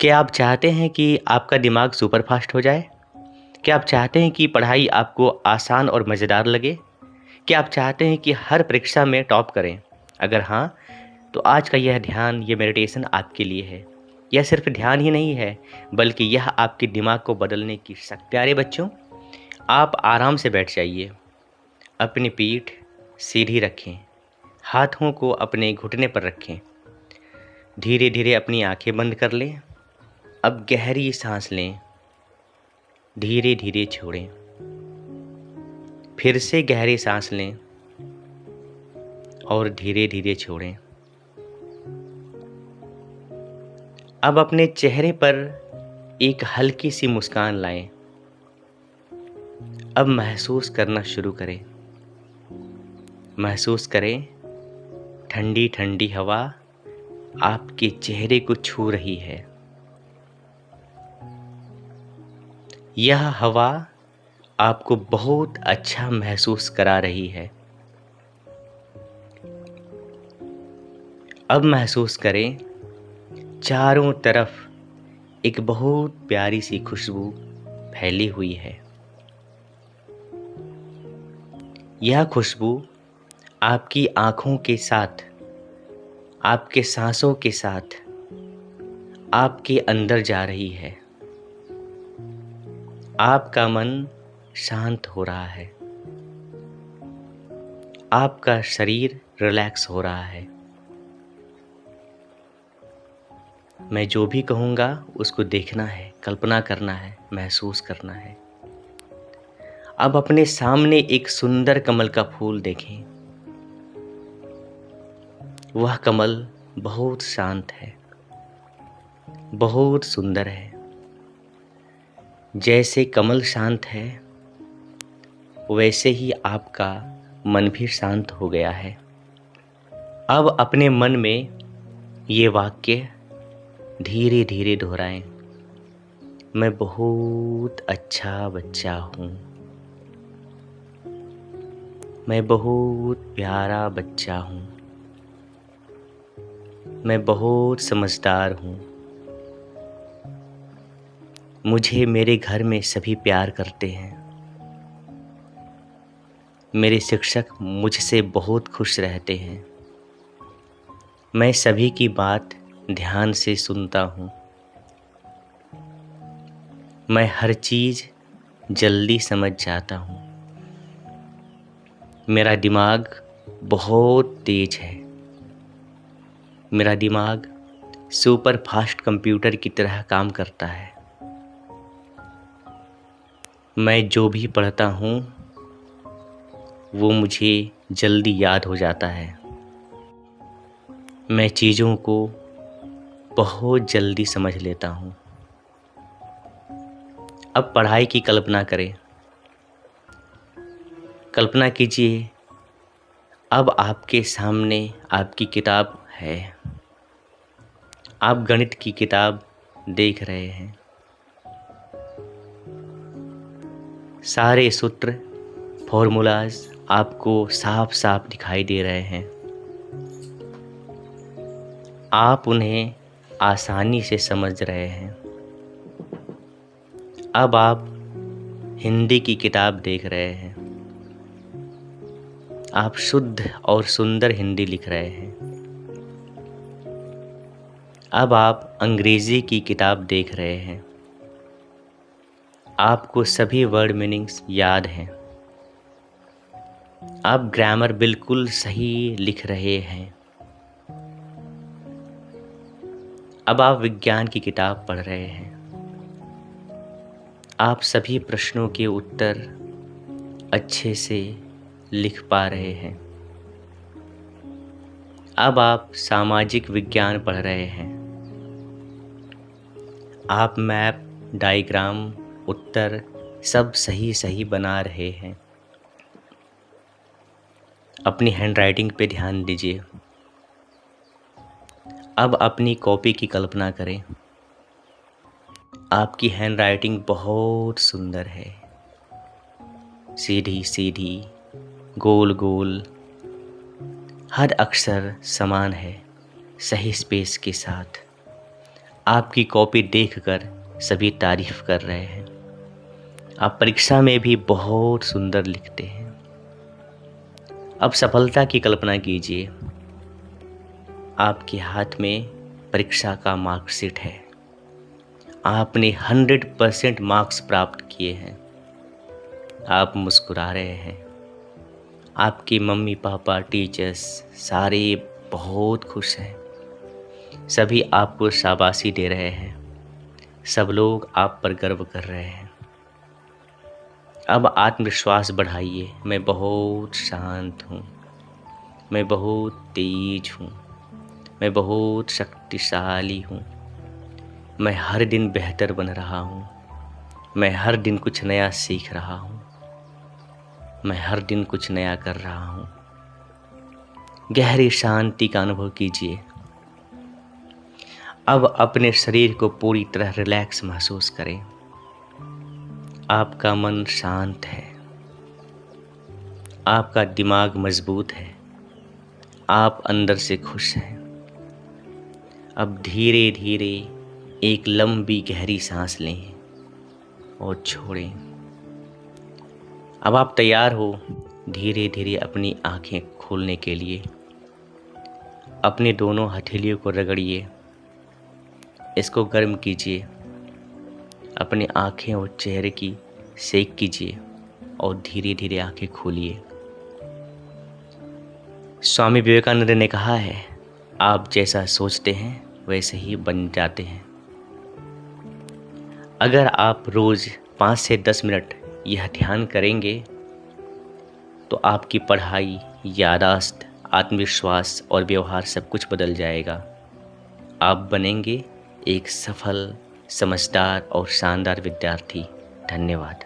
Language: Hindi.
क्या आप चाहते हैं कि आपका दिमाग सुपर फास्ट हो जाए? क्या आप चाहते हैं कि पढ़ाई आपको आसान और मज़ेदार लगे? क्या आप चाहते हैं कि हर परीक्षा में टॉप करें? अगर हाँ, तो आज का यह ध्यान, ये मेडिटेशन आपके लिए है। यह सिर्फ ध्यान ही नहीं है, बल्कि यह आपके दिमाग को बदलने की शक्ति। प्यारे बच्चों, आप आराम से बैठ जाइए। अपनी पीठ सीधी रखें, हाथों को अपने घुटने पर रखें। धीरे-धीरे अपनी आँखें बंद कर लें। अब गहरी साँस लें, धीरे-धीरे छोड़ें। फिर से गहरी साँस लें और धीरे-धीरे छोड़ें। अब अपने चेहरे पर एक हल्की सी मुस्कान लाएं। अब महसूस करना शुरू करें। महसूस करें, ठंडी ठंडी हवा आपके चेहरे को छू रही है। यह हवा आपको बहुत अच्छा महसूस करा रही है। अब महसूस करें, चारों तरफ एक बहुत प्यारी सी खुशबू फैली हुई है। यह खुशबू आपकी आँखों के साथ, आपके सांसों के साथ आपके अंदर जा रही है। आपका मन शांत हो रहा है। आपका शरीर रिलैक्स हो रहा है। मैं जो भी कहूँगा उसको देखना है, कल्पना करना है, महसूस करना है। अब अपने सामने एक सुंदर कमल का फूल देखें। वह कमल बहुत शांत है, बहुत सुंदर है। जैसे कमल शांत है, वैसे ही आपका मन भी शांत हो गया है। अब अपने मन में ये वाक्य धीरे धीरे दोहराएं। मैं बहुत अच्छा बच्चा हूँ। मैं बहुत प्यारा बच्चा हूँ। मैं बहुत समझदार हूँ। मुझे मेरे घर में सभी प्यार करते हैं। मेरे शिक्षक मुझसे बहुत खुश रहते हैं। मैं सभी की बात ध्यान से सुनता हूँ। मैं हर चीज़ जल्दी समझ जाता हूँ। मेरा दिमाग बहुत तेज है। मेरा दिमाग सुपर फास्ट कंप्यूटर की तरह काम करता है। मैं जो भी पढ़ता हूँ वो मुझे जल्दी याद हो जाता है। मैं चीज़ों को बहुत जल्दी समझ लेता हूँ। अब पढ़ाई की कल्पना करें। कल्पना कीजिए, अब आपके सामने आपकी किताब है। आप गणित की किताब देख रहे हैं। सारे सूत्र, फॉर्मूलाज आपको साफ साफ दिखाई दे रहे हैं। आप उन्हें आसानी से समझ रहे हैं। अब आप हिंदी की किताब देख रहे हैं। आप शुद्ध और सुंदर हिंदी लिख रहे हैं। अब आप अंग्रेज़ी की किताब देख रहे हैं। आपको सभी वर्ड मीनिंग्स याद हैं। आप ग्रामर बिल्कुल सही लिख रहे हैं। अब आप विज्ञान की किताब पढ़ रहे हैं। आप सभी प्रश्नों के उत्तर अच्छे से लिख पा रहे हैं। अब आप सामाजिक विज्ञान पढ़ रहे हैं। आप मैप, डायग्राम, उत्तर सब सही सही बना रहे हैं। अपनी हैंडराइटिंग पे ध्यान दीजिए। अब अपनी कॉपी की कल्पना करें। आपकी हैंडराइटिंग बहुत सुंदर है। सीधी सीधी, गोल गोल, हर अक्षर समान है, सही स्पेस के साथ। आपकी कॉपी देखकर सभी तारीफ कर रहे हैं। आप परीक्षा में भी बहुत सुंदर लिखते हैं। अब सफलता की कल्पना कीजिए। आपके हाथ में परीक्षा का मार्कशीट है। आपने 100% मार्क्स प्राप्त किए हैं। आप मुस्कुरा रहे हैं। आपकी मम्मी पापा टीचर्स सारे बहुत खुश हैं। सभी आपको शाबाशी दे रहे हैं। सब लोग आप पर गर्व कर रहे हैं। अब आत्मविश्वास बढ़ाइए। मैं बहुत शांत हूँ। मैं बहुत तेज हूँ। मैं बहुत शक्तिशाली हूँ। मैं हर दिन बेहतर बन रहा हूँ। मैं हर दिन कुछ नया सीख रहा हूँ। मैं हर दिन कुछ नया कर रहा हूँ। गहरी शांति का अनुभव कीजिए। अब अपने शरीर को पूरी तरह रिलैक्स महसूस करें। आपका मन शांत है। आपका दिमाग मजबूत है। आप अंदर से खुश हैं। अब धीरे धीरे एक लंबी गहरी सांस लें और छोड़ें। अब आप तैयार हो धीरे धीरे अपनी आंखें खोलने के लिए। अपने दोनों हथेलियों को रगड़िए। इसको गर्म कीजिए। अपनी आंखें और चेहरे की सेक कीजिए और धीरे धीरे आंखें खोलिए। स्वामी विवेकानंद ने कहा है, आप जैसा सोचते हैं वैसे ही बन जाते हैं। अगर आप रोज़ 5 से 10 मिनट यह ध्यान करेंगे तो आपकी पढ़ाई, याददाश्त, आत्मविश्वास और व्यवहार सब कुछ बदल जाएगा। आप बनेंगे एक सफल, समझदार और शानदार विद्यार्थी। धन्यवाद।